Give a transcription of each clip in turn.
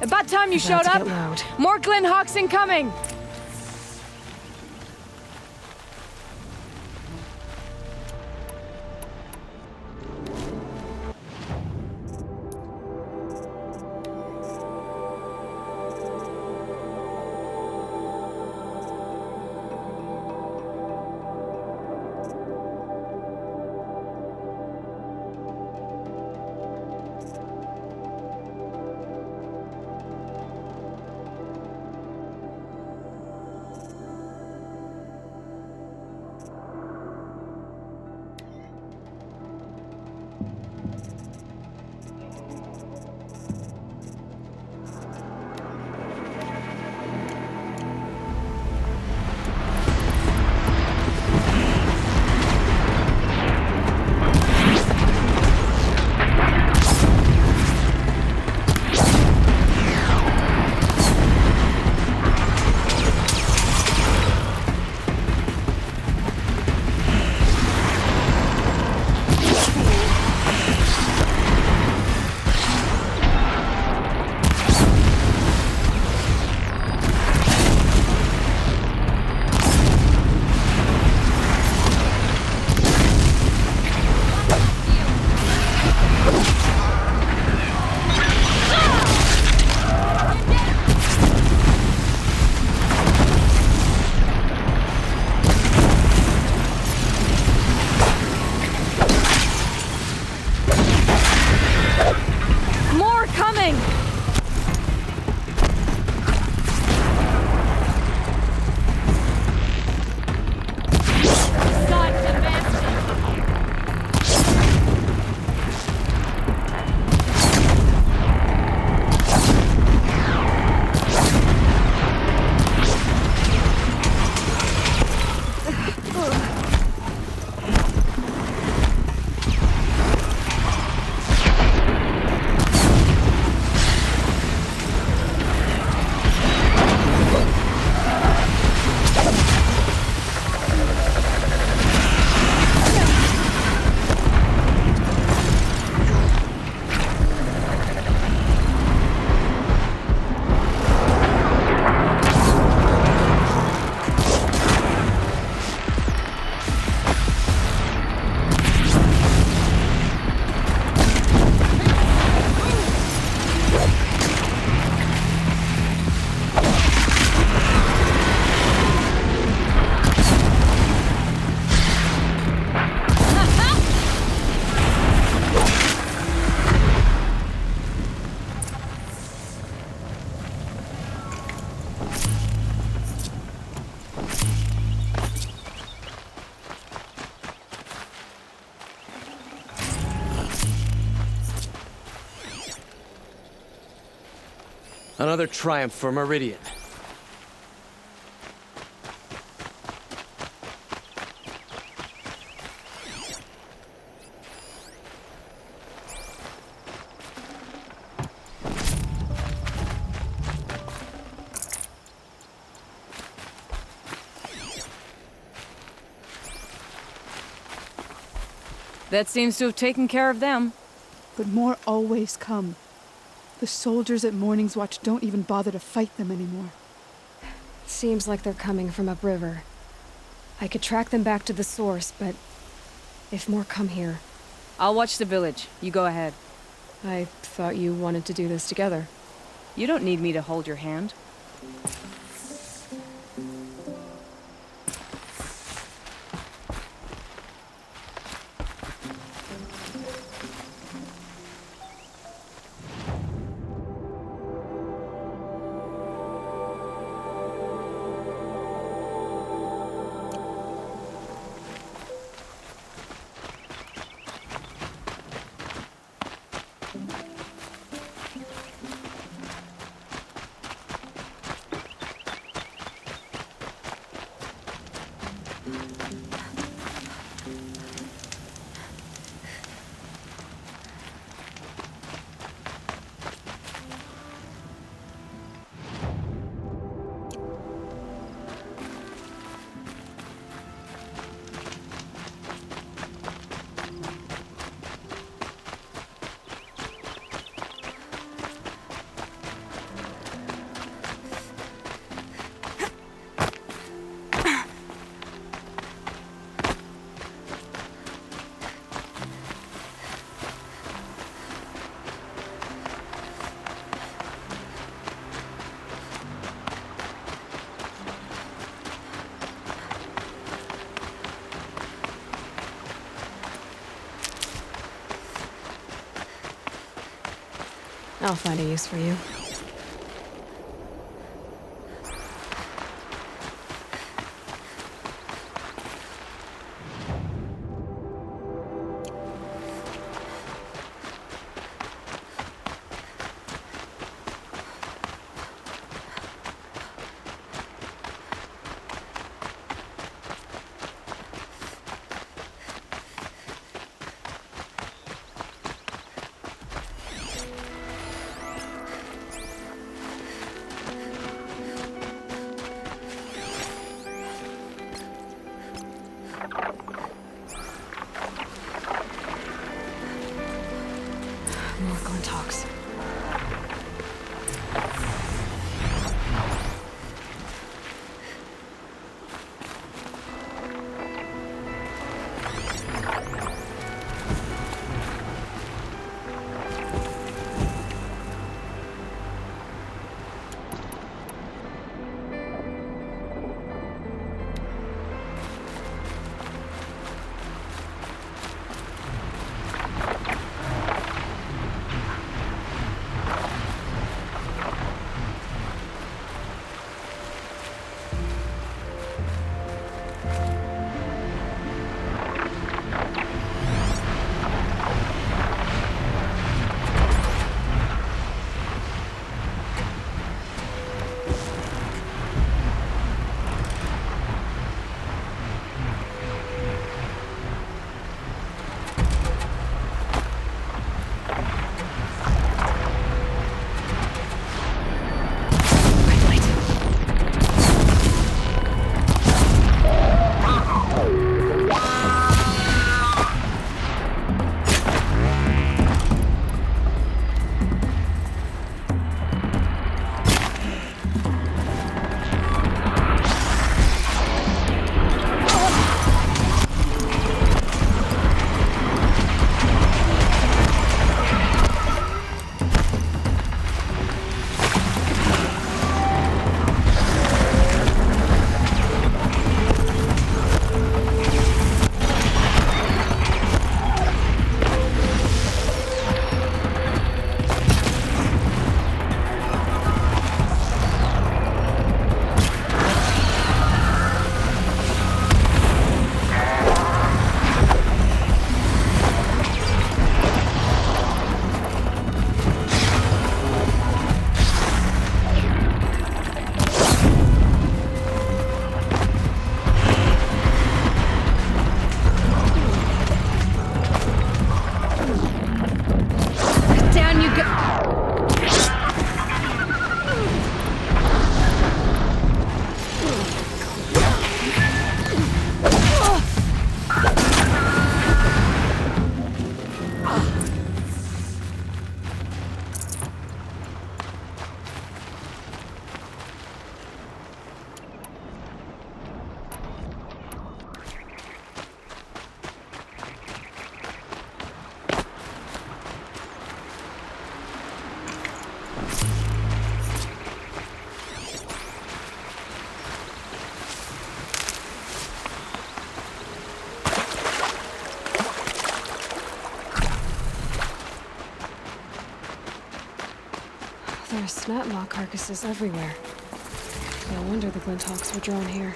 About time you showed up. Get loud. More Glen Hawks incoming. Another triumph for Meridian. That seems to have taken care of them. But more always come. The soldiers at Morning's Watch don't even bother to fight them anymore. Seems like they're coming from upriver. I could track them back to the source, but if more come here... I'll watch the village. You go ahead. I thought you wanted to do this together. You don't need me to hold your hand. I'll find a use for you. More Glinthawks. There are snapmaw carcasses everywhere. No wonder the Glinthawks were drawn here.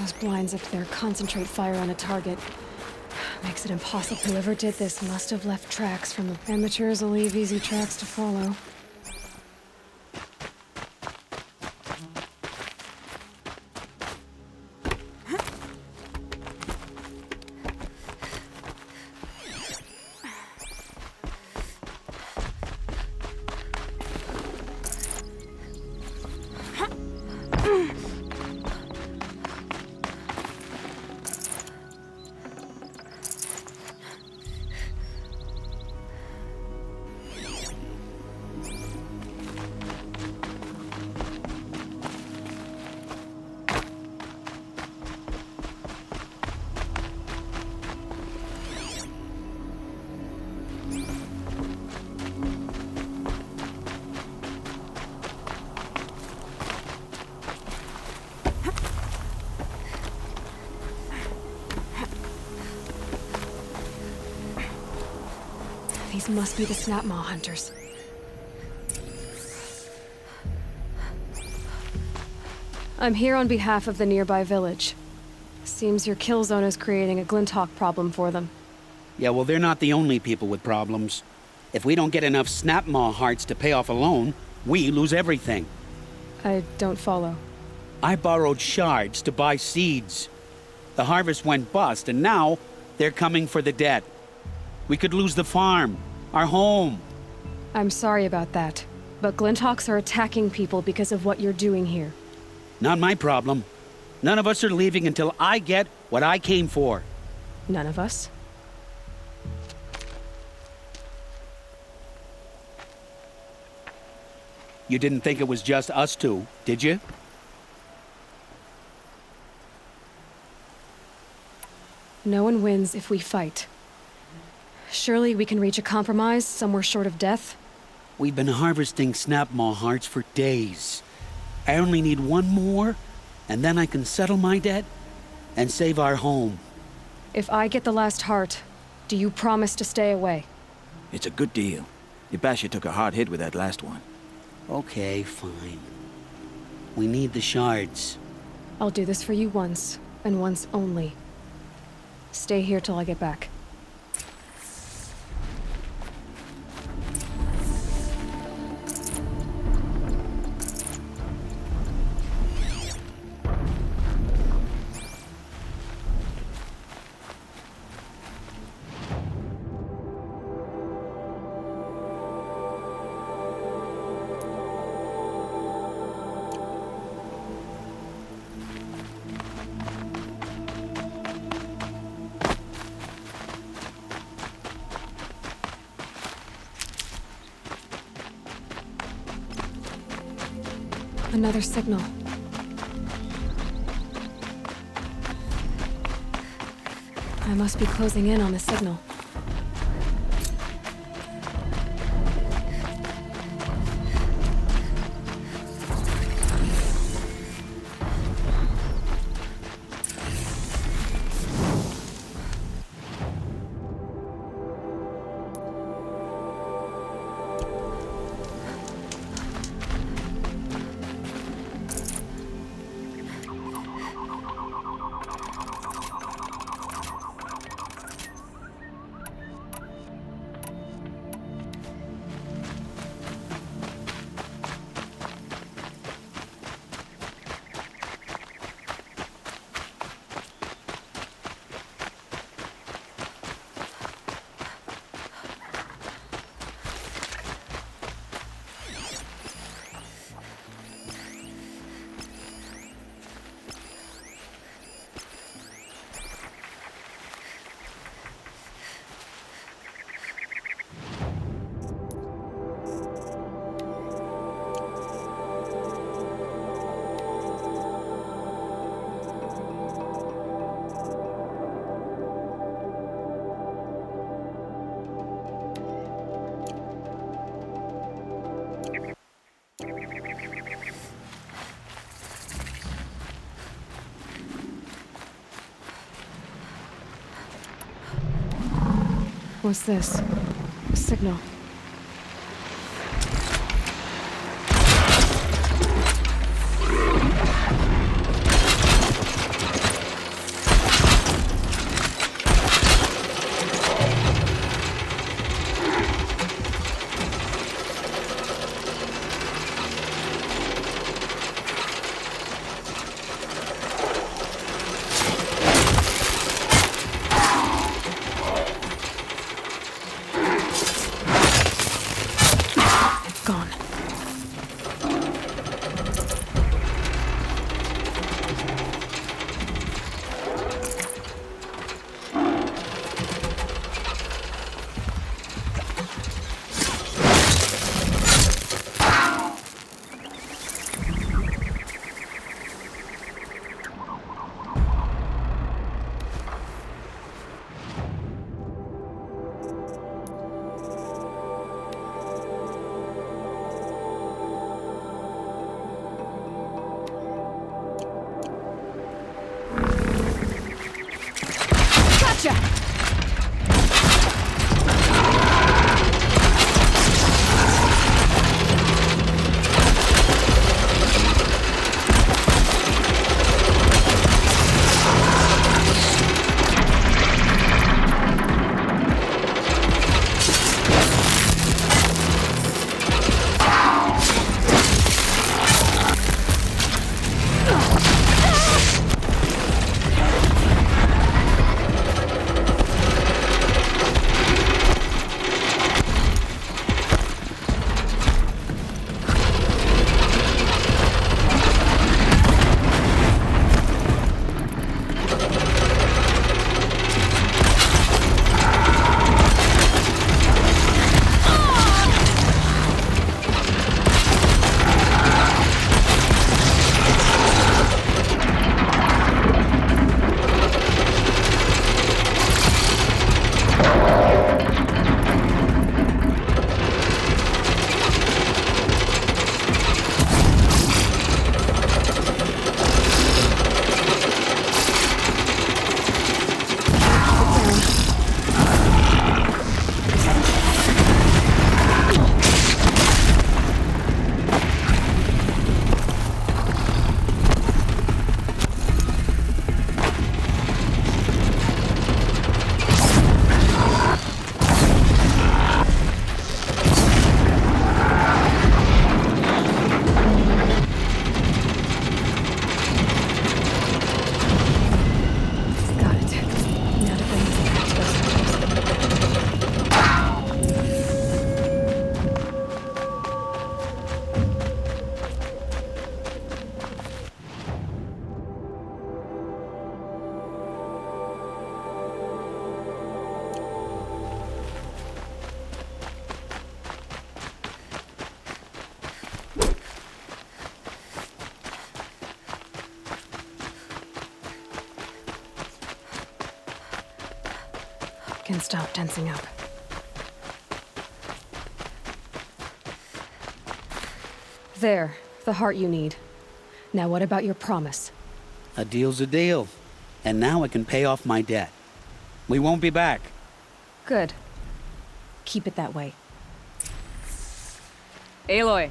Those blinds up there concentrate fire on a target. Makes it impossible. Whoever did this must have left tracks from the amateurs will leave easy tracks to follow. These must be the Snapmaw hunters. I'm here on behalf of the nearby village. Seems your kill zone is creating a Glinthawk problem for them. Yeah, well, they're not the only people with problems. If we don't get enough Snapmaw hearts to pay off a loan, we lose everything. I don't follow. I borrowed shards to buy seeds. The harvest went bust, and now they're coming for the debt. We could lose the farm, our home. I'm sorry about that, but Glinthawks are attacking people because of what you're doing here. Not my problem. None of us are leaving until I get what I came for. None of us? You didn't think it was just us two, did you? No one wins if we fight. Surely we can reach a compromise somewhere short of death? We've been harvesting Snapmaw hearts for days. I only need one more, and then I can settle my debt and save our home. If I get the last heart, do you promise to stay away? It's a good deal. Yabasha took a hard hit with that last one. Okay, fine. We need the shards. I'll do this for you once, and once only. Stay here till I get back. Another signal. I must be closing in on the signal. What's this? A signal. Gone. can't stop tensing up. There, the heart you need. Now what about your promise? A deal's a deal. And now I can pay off my debt. We won't be back. Good. Keep it that way. Aloy.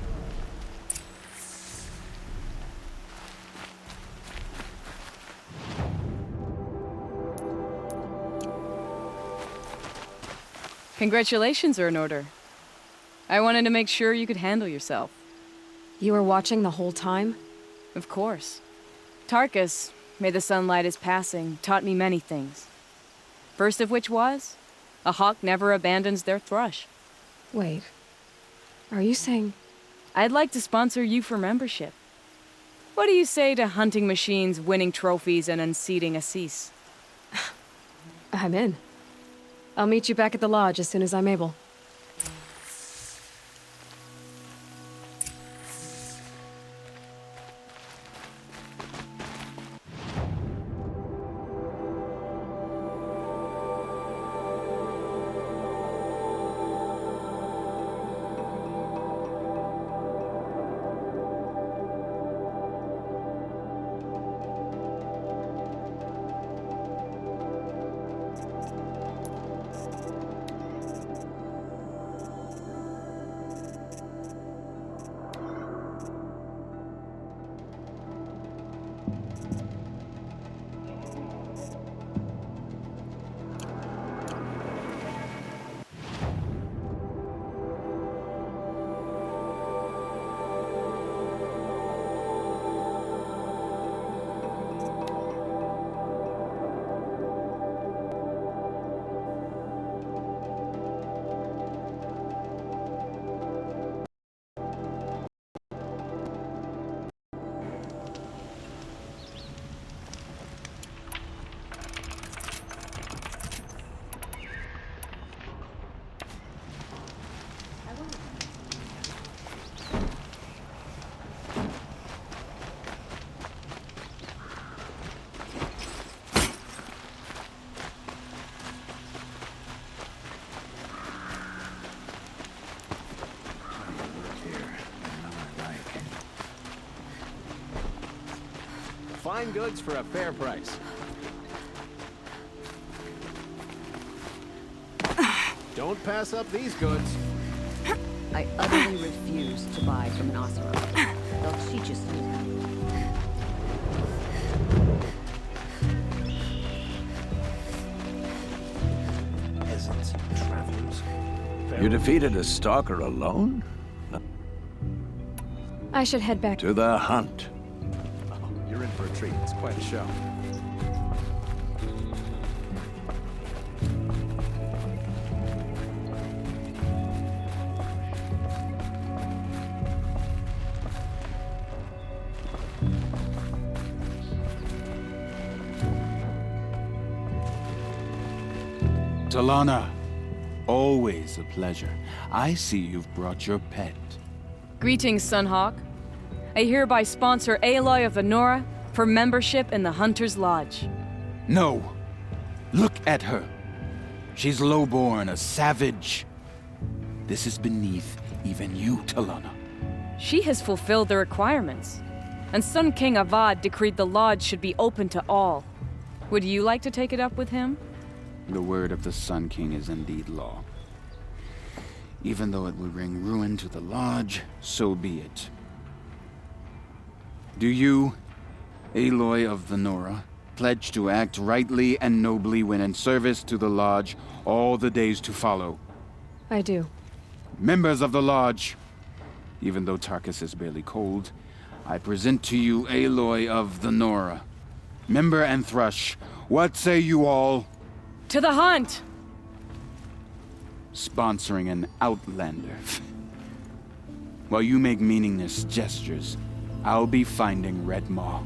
Congratulations are in order. I wanted to make sure you could handle yourself. You were watching the whole time? Of course. Tarkus, may the sunlight is passing, taught me many things. First of which was, a hawk never abandons their thrush. Wait. Are you saying... I'd like to sponsor you for membership. What do you say to hunting machines, winning trophies, and unseating Assis? I'm in. I'll meet you back at the lodge as soon as I'm able. Fine goods for a fair price. Don't pass up these goods. I utterly refuse to buy from an Oseram. They'll teach us something. Peasants, travelers. You defeated a stalker alone? I should head back. To the hunt. Oh, you're in for a treat. It's quite a show. Talana, always a pleasure. I see you've brought your pet. Greetings, Sunhawk. I hereby sponsor Aloy of the Nora for membership in the Hunter's Lodge. No! Look at her! She's lowborn, a savage. This is beneath even you, Talana. She has fulfilled the requirements, and Sun King Avad decreed the lodge should be open to all. Would you like to take it up with him? The word of the Sun King is indeed law. Even though it would bring ruin to the lodge, so be it. Do you, Aloy of the Nora, pledge to act rightly and nobly when in service to the lodge all the days to follow? I do. Members of the lodge, even though Tarkus is barely cold, I present to you Aloy of the Nora. Member and Thrush, what say you all? To the hunt! Sponsoring an outlander. While you make meaningless gestures, I'll be finding Red Maw.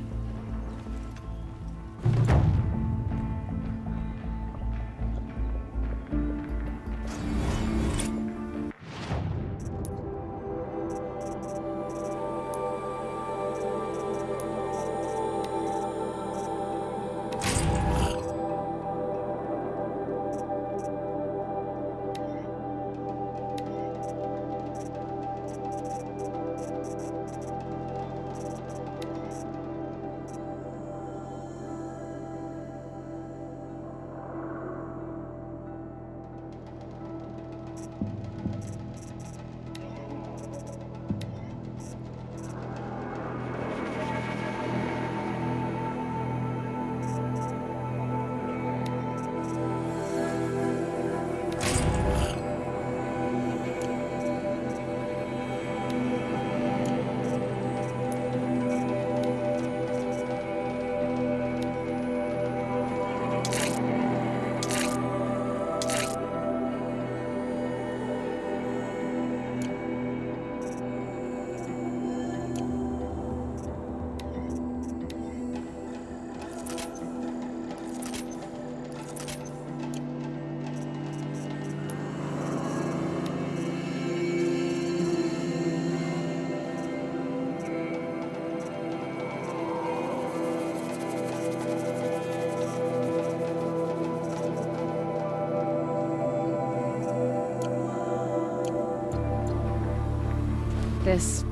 This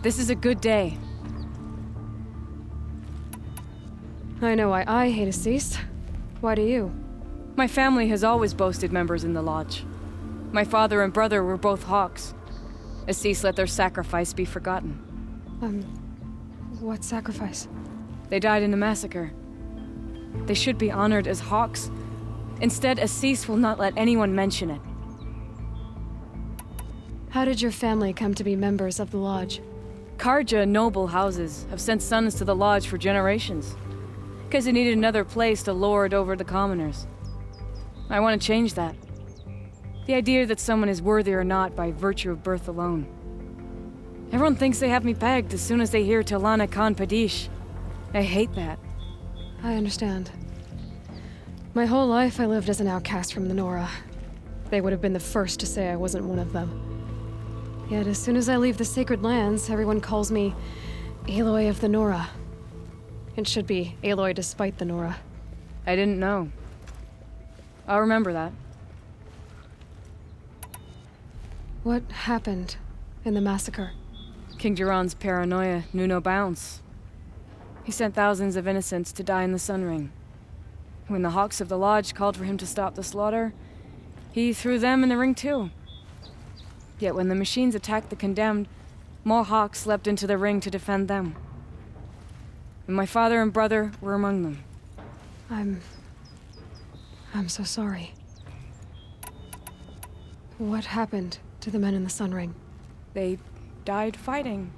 is a good day. I know why I hate Assis. Why do you? My family has always boasted members in the Lodge. My father and brother were both Hawks. Assis let their sacrifice be forgotten. What sacrifice? They died in a massacre. They should be honored as Hawks. Instead, Assis will not let anyone mention it. How did your family come to be members of the Lodge? Karja noble houses have sent sons to the Lodge for generations, because they needed another place to lord over the commoners. I want to change that. The idea that someone is worthy or not by virtue of birth alone. Everyone thinks they have me pegged as soon as they hear Talana Khan Padish. I hate that. I understand. My whole life I lived as an outcast from the Nora. They would have been the first to say I wasn't one of them. Yet as soon as I leave the sacred lands, everyone calls me Aloy of the Nora. It should be Aloy despite the Nora. I didn't know. I'll remember that. What happened in the massacre? King Jiran's paranoia knew no bounds. He sent thousands of innocents to die in the Sun Ring. When the Hawks of the Lodge called for him to stop the slaughter, he threw them in the ring too. Yet when the machines attacked the condemned, more Hawks leapt into the ring to defend them. And my father and brother were among them. I'm so sorry. What happened to the men in the Sun Ring? They died fighting.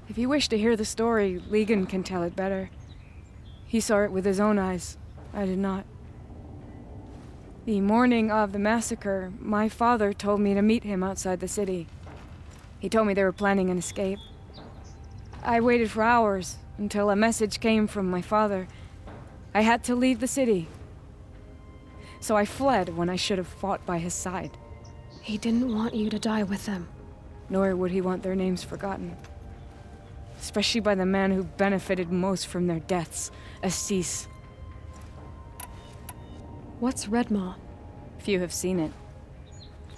If you wish to hear the story, Legan can tell it better. He saw it with his own eyes. I did not. The morning of the massacre, my father told me to meet him outside the city. He told me they were planning an escape. I waited for hours until a message came from my father. I had to leave the city. So I fled when I should have fought by his side. He didn't want you to die with them. Nor would he want their names forgotten. Especially by the man who benefited most from their deaths, Assis. What's Redmaw? Few have seen it.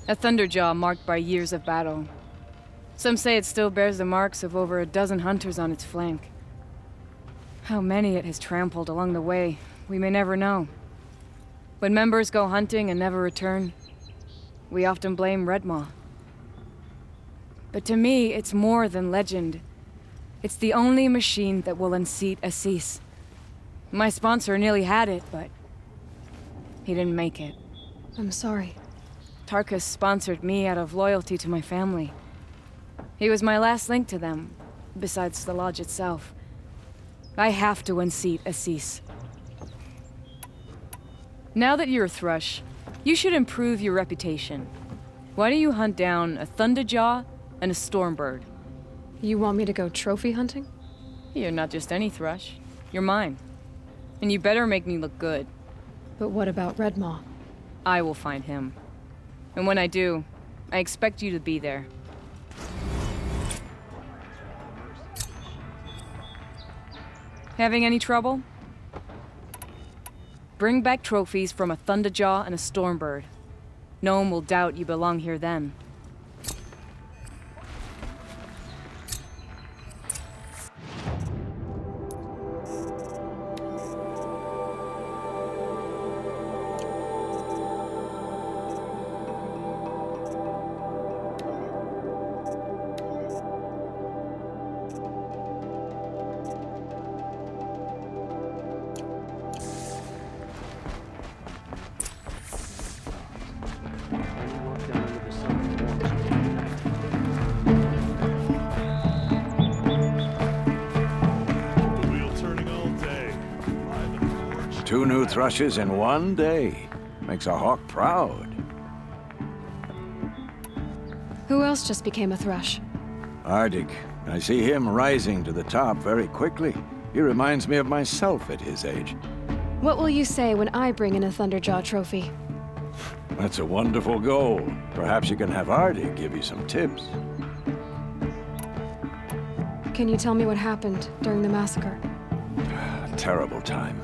A thunderjaw marked by years of battle. Some say it still bears the marks of over a dozen hunters on its flank. How many it has trampled along the way, we may never know. When members go hunting and never return, we often blame Redmaw. But to me, it's more than legend. It's the only machine that will unseat Assis. My sponsor nearly had it, but he didn't make it. I'm sorry. Tarkus sponsored me out of loyalty to my family. He was my last link to them, besides the Lodge itself. I have to unseat Assis. Now that you're a Thrush, you should improve your reputation. Why don't you hunt down a Thunderjaw and a Stormbird? You want me to go trophy hunting? You're not just any Thrush. You're mine. And you better make me look good. But what about Redmaw? I will find him. And when I do, I expect you to be there. Having any trouble? Bring back trophies from a Thunderjaw and a Stormbird. No one will doubt you belong here then. Two new thrushes in one day. Makes a hawk proud. Who else just became a Thrush? Ardig. I see him rising to the top very quickly. He reminds me of myself at his age. What will you say when I bring in a Thunderjaw trophy? That's a wonderful goal. Perhaps you can have Ardig give you some tips. Can you tell me what happened during the massacre? A terrible time.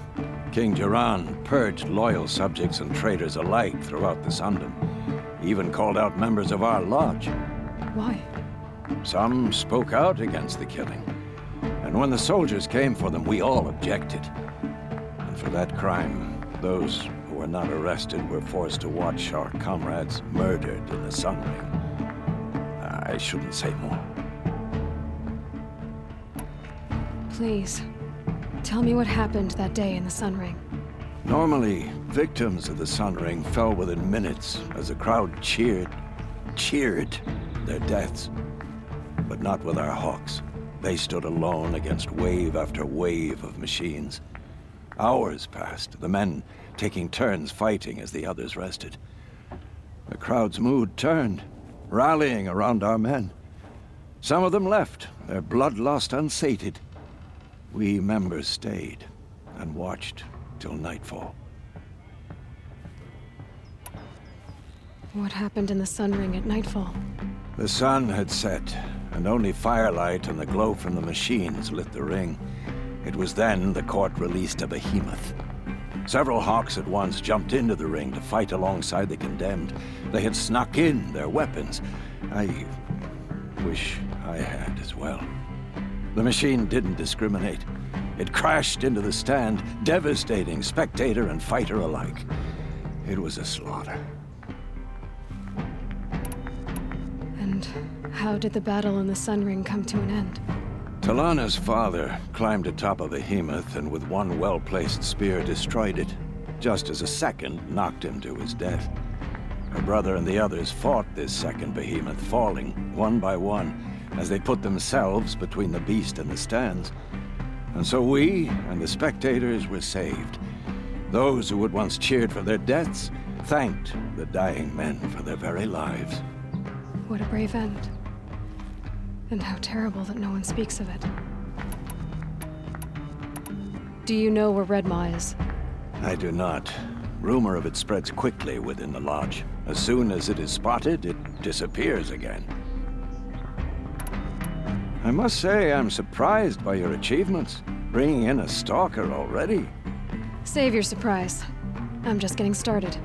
King Jiran purged loyal subjects and traitors alike throughout the Sundom. He even called out members of our lodge. Why? Some spoke out against the killing. And when the soldiers came for them, we all objected. And for that crime, those who were not arrested were forced to watch our comrades murdered in the Sun Ring. I shouldn't say more. Please, tell me what happened that day in the Sun Ring. Normally, victims of the Sun Ring fell within minutes as the crowd cheered their deaths. But not with our Hawks. They stood alone against wave after wave of machines. Hours passed, the men taking turns fighting as the others rested. The crowd's mood turned, rallying around our men. Some of them left, their bloodlust unsated. We members stayed and watched till nightfall. What happened in the Sun Ring at nightfall? The sun had set, and only firelight and the glow from the machines lit the ring. It was then the court released a behemoth. Several Hawks at once jumped into the ring to fight alongside the condemned. They had snuck in their weapons. I wish I had as well. The machine didn't discriminate. It crashed into the stand, devastating spectator and fighter alike. It was a slaughter. And how did the battle in the Sun Ring come to an end? Talana's father climbed atop a behemoth and with one well-placed spear destroyed it, just as a second knocked him to his death. Her brother and the others fought this second behemoth, falling one by one as they put themselves between the beast and the stands. And so we and the spectators were saved. Those who had once cheered for their deaths thanked the dying men for their very lives. What a brave end. And how terrible that no one speaks of it. Do you know where Red Maw is? I do not. Rumor of it spreads quickly within the lodge. As soon as it is spotted, it disappears again. I must say I'm surprised by your achievements. Bringing in a stalker already. Save your surprise. I'm just getting started.